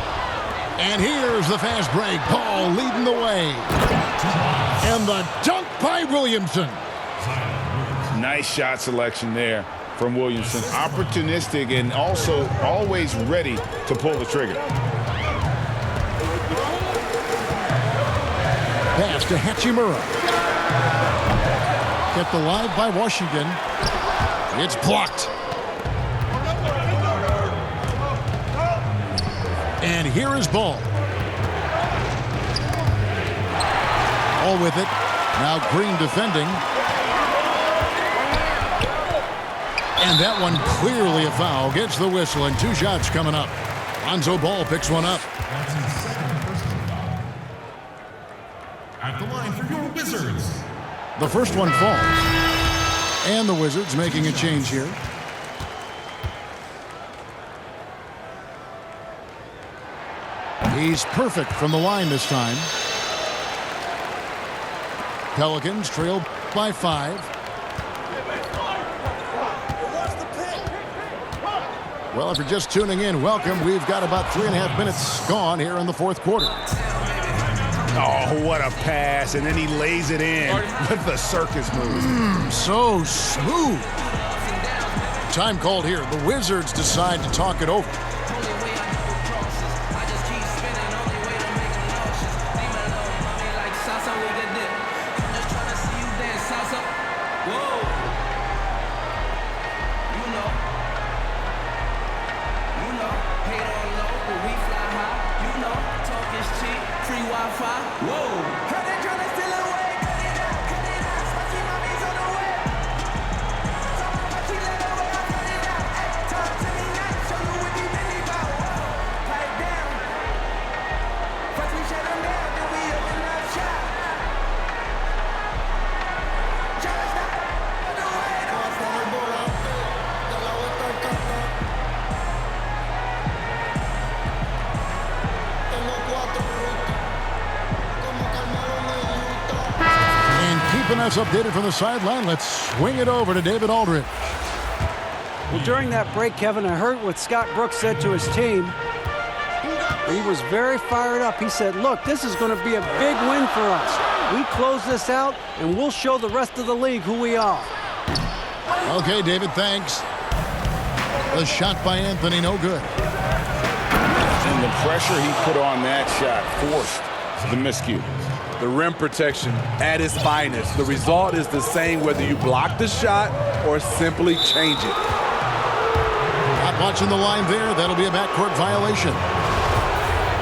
And here's the fast break. Ball leading the way. And the dunk by Williamson. Nice shot selection there from Williamson. Opportunistic and also always ready to pull the trigger. Pass to Hachimura. Kept alive by Washington. It's blocked. And here is Ball. All with it. Now Green defending. And that one clearly a foul. Gets the whistle and 2 shots coming up. Lonzo Ball picks one up. That's his second personal foul. At the line for your Wizards. The first one falls. And the Wizards making a change here. He's perfect from the line this time. Pelicans trail by 5. Well, if you're just tuning in, welcome. We've got about 3.5 minutes gone here in the fourth quarter. Oh, what a pass. And then he lays it in with the circus move. So smooth. Time called here. The Wizards decide to talk it over. that's updated from the sideline. Let's swing it over to David Aldridge. Well, during that break, Kevin, I heard what Scott Brooks said to his team. He was very fired up. He said, look, this is going to be a big win for us. We close this out, and we'll show the rest of the league who we are. Okay, David, thanks. The shot by Anthony, no good. And the pressure he put on that shot forced the miscue. The rim protection at its finest. The result is the same whether you block the shot or simply change it. Not watching the line there. That'll be a backcourt violation.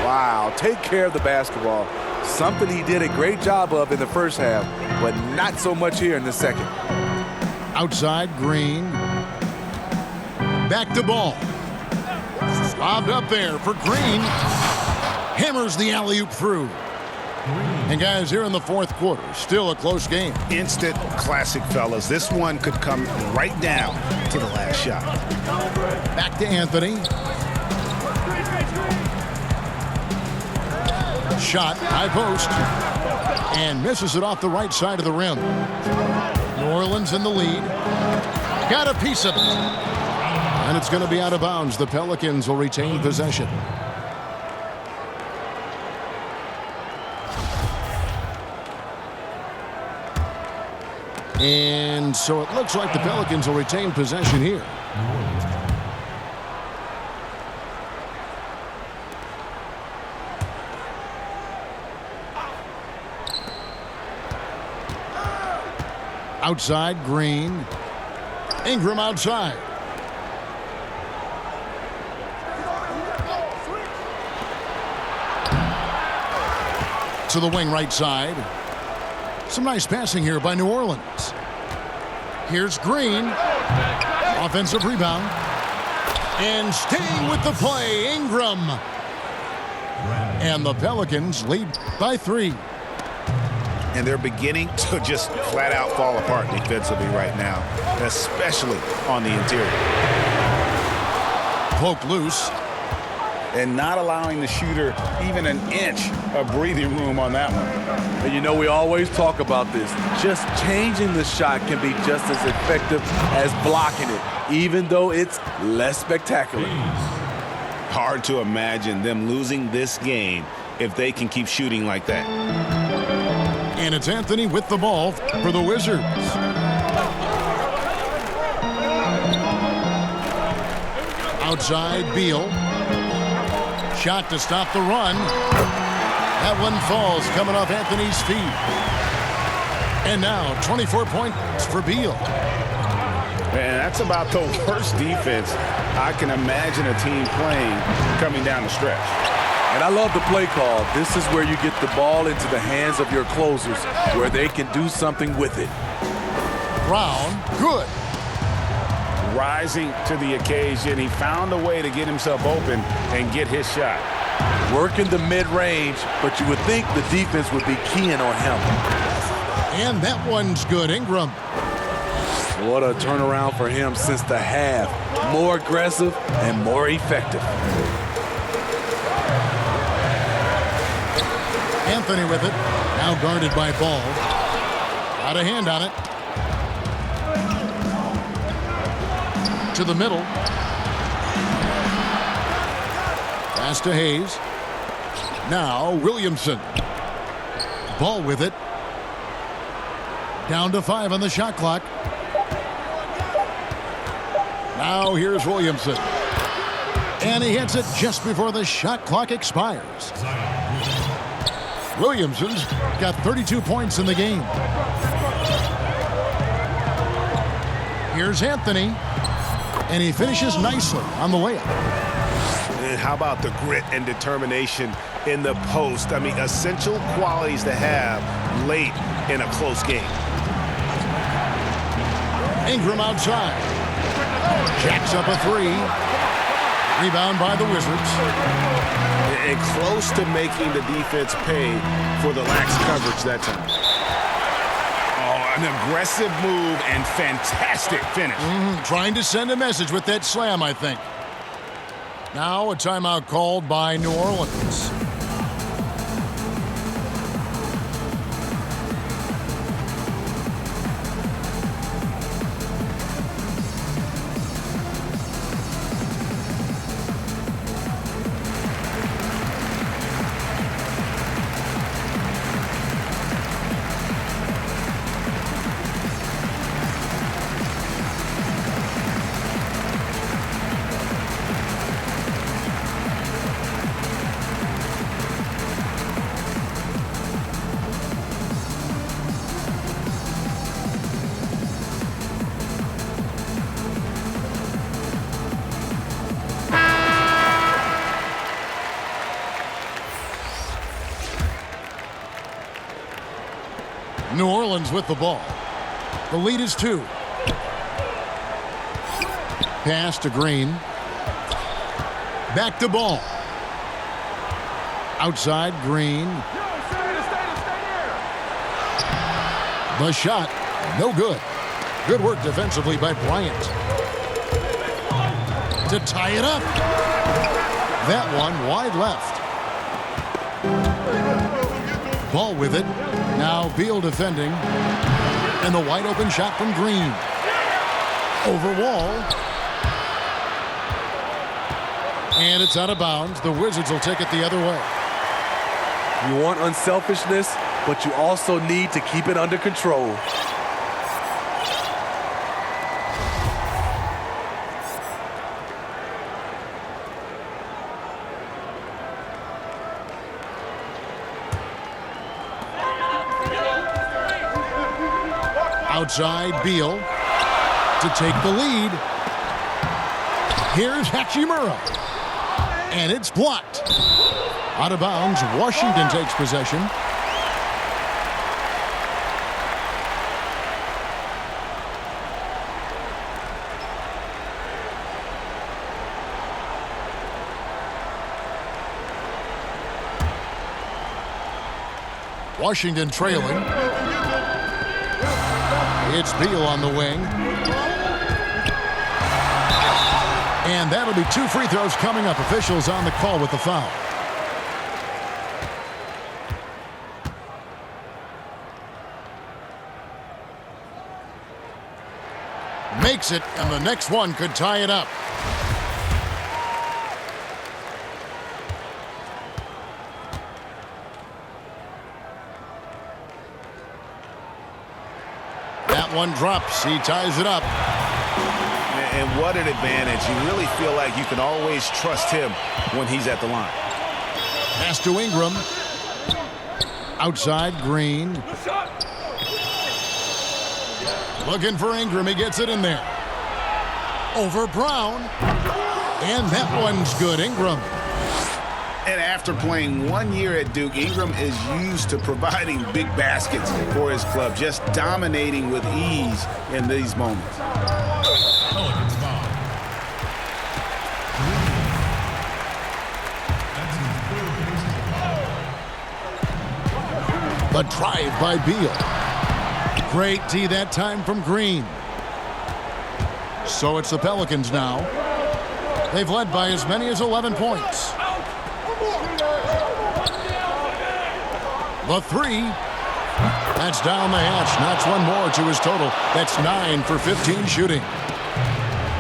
Wow, take care of the basketball. Something he did a great job of in the first half, but not so much here in the second. Outside, Green. Back to Ball. Lobbed up there for Green. Hammers the alley-oop through. And guys, here in the fourth quarter, still a close game. Instant classic, fellas. This one could come right down to the last shot. Back to Anthony. Shot, high post. And misses it off the right side of the rim. New Orleans in the lead. Got a piece of it. And it's going to be out of bounds. The Pelicans will retain possession. And so it looks like the Pelicans will retain possession here. Outside, Green. Ingram outside. To the wing right side. Some nice passing here by New Orleans. Here's Green. Offensive rebound. And staying with the play, Ingram. And the Pelicans lead by 3. And they're beginning to just flat out fall apart defensively right now, especially on the interior. Poked loose. And not allowing the shooter even an inch of breathing room on that one. And you know, we always talk about this. Just changing the shot can be just as effective as blocking it, even though it's less spectacular. Hard to imagine them losing this game if they can keep shooting like that. And it's Anthony with the ball for the Wizards. Outside, Beal. Shot to stop the run. That one falls, coming off Anthony's feet. And now 24 points for Beal. Man, that's about the worst defense I can imagine a team playing coming down the stretch. And I love the play call. This is where you get the ball into the hands of your closers, where they can do something with it. Brown, good. Rising to the occasion, he found a way to get himself open and get his shot. Working the mid-range, but you would think the defense would be keying on him. And that one's good, Ingram. What a turnaround for him since the half. More aggressive and more effective. Anthony with it. Now guarded by Ball. Got a hand on it. To the middle. Pass to Hayes. Now Williamson. Ball with it. Down to 5 on the shot clock. Now here's Williamson. And he hits it just before the shot clock expires. Williamson's got 32 points in the game. Here's Anthony. And he finishes nicely on the layup. And how about the grit and determination in the post? I mean, essential qualities to have late in a close game. Ingram outside. Jacks up a 3. Rebound by the Wizards. And close to making the defense pay for the lax coverage that time. Oh, an aggressive move and fantastic finish. Trying to send a message with that slam, I think. Now a timeout called by New Orleans. Orleans with the ball. The lead is 2. Pass to Green. Back to Ball. Outside, Green. The shot, no good. Good work defensively by Bryant. To tie it up. That one wide left. Ball with it. Now Beal defending. And the wide open shot from Green. Over Wall. And it's out of bounds. The Wizards will take it the other way. You want unselfishness, but you also need to keep it under control. Outside, Beal to take the lead. Here's Hachimura. And it's blocked. Out of bounds, Washington takes possession. Washington trailing. It's Beal on the wing. And that'll be 2 free throws coming up. Officials on the call with the foul. Makes it, and the next one could tie it up. That one drops. He ties it up. And what an advantage. You really feel like you can always trust him when he's at the line. Pass to Ingram. Outside, Green. Looking for Ingram. He gets it in there. Over Brown. And that one's good. Ingram. And after playing 1 year at Duke, Ingram is used to providing big baskets for his club, just dominating with ease in these moments. Pelicans foul. That's his third personal foul. The drive by Beal. Great D that time from Green. So it's the Pelicans now. They've led by as many as 11 points. The 3. That's down the hatch. Knocks one more to his total. That's 9 for 15 shooting.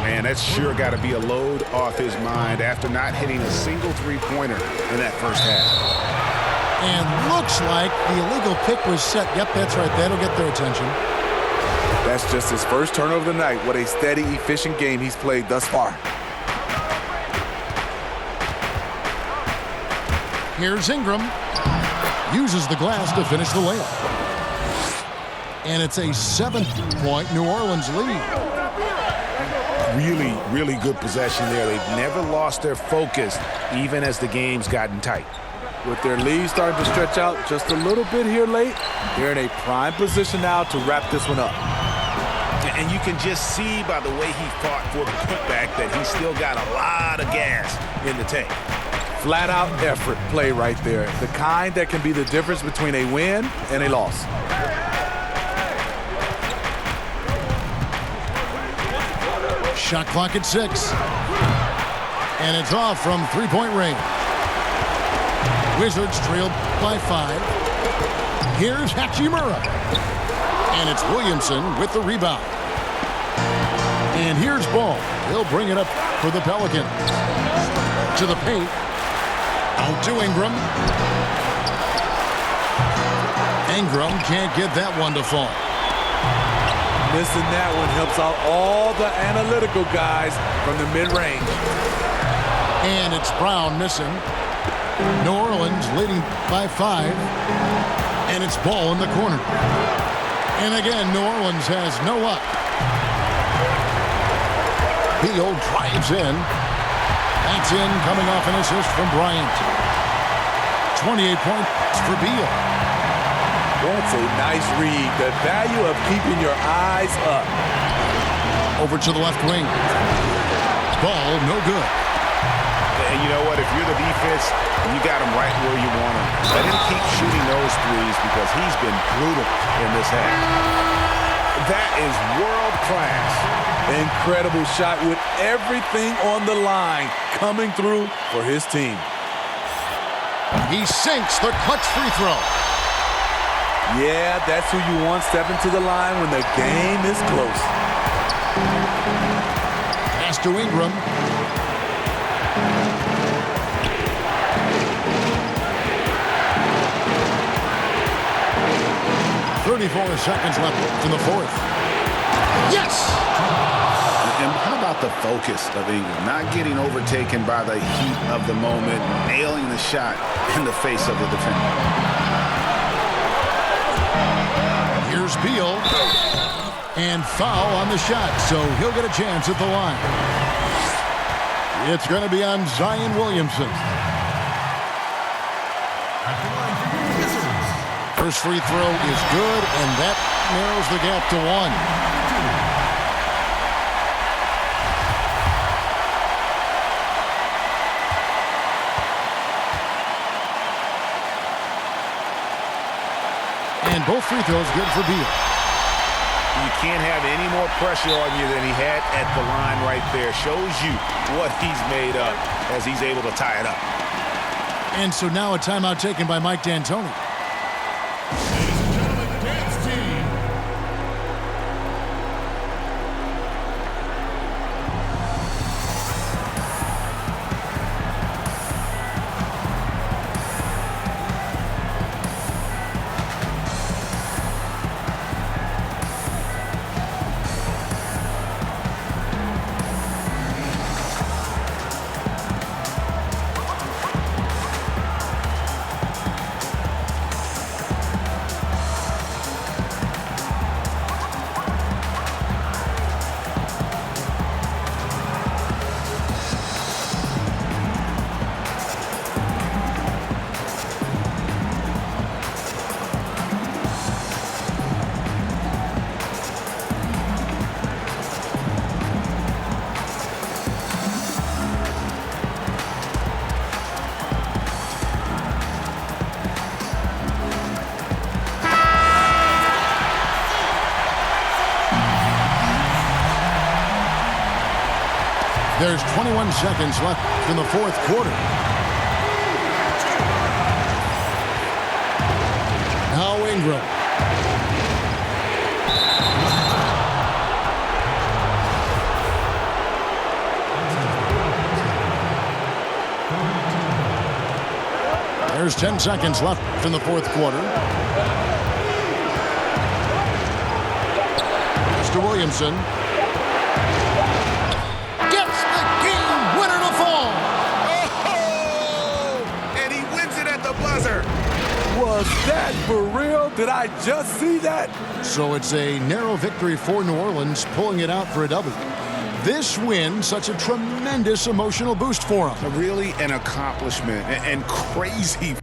Man, that's sure got to be a load off his mind after not hitting a single three-pointer in that first half. And looks like the illegal pick was set. Yep, that's right. That'll get their attention. That's just his first turnover of the night. What a steady, efficient game he's played thus far. Here's Ingram. Uses the glass to finish the layup. And it's a 7-point New Orleans lead. Really, really good possession there. They've never lost their focus, even as the game's gotten tight. With their lead starting to stretch out just a little bit here late, they're in a prime position now to wrap this one up. And you can just see by the way he fought for the putback that he's still got a lot of gas in the tank. Flat out effort play right there. The kind that can be the difference between a win and a loss. Shot clock at 6. And it's off from three-point range. Wizards trailed by 5. Here's Hachimura. And it's Williamson with the rebound. And here's Ball. He'll bring it up for the Pelicans. To the paint. Out to Ingram. Ingram can't get that one to fall. Missing that one helps out all the analytical guys from the mid-range. And it's Brown missing. New Orleans leading by 5. And it's Ball in the corner. And again, New Orleans has no luck. Beal drives in. That's in, coming off an assist from Bryant. 28 points for Beal. That's a nice read. The value of keeping your eyes up. Over to the left wing. Ball, no good. And you know what? If you're the defense, you got him right where you want him. Let him keep shooting those threes because he's been brutal in this half. That is world class. Incredible shot with everything on the line coming through for his team. He sinks the clutch free throw. Yeah, that's who you want stepping to the line when the game is close. Pass to Ingram. .34 seconds left in the fourth. Yes! And how about the focus of Ingram? Not getting overtaken by the heat of the moment, nailing the shot in the face of the defender. Here's Beal. And foul on the shot, so he'll get a chance at the line. It's going to be on Zion Williamson. At the line for your Wizards. First free throw is good, and that narrows the gap to one. And both free throws good for Beal. You can't have any more pressure on you than he had at the line right there. Shows you what he's made of as he's able to tie it up. And so now a timeout taken by Mike D'Antoni. Ladies and gentlemen, dance team. There's 21 seconds left in the fourth quarter. Now Ingram. There's 10 seconds left in the fourth quarter. Mr. Williamson. Was that for real? Did I just see that? So it's a narrow victory for New Orleans, pulling it out for a W. This win, such a tremendous emotional boost for them. Really an accomplishment and crazy.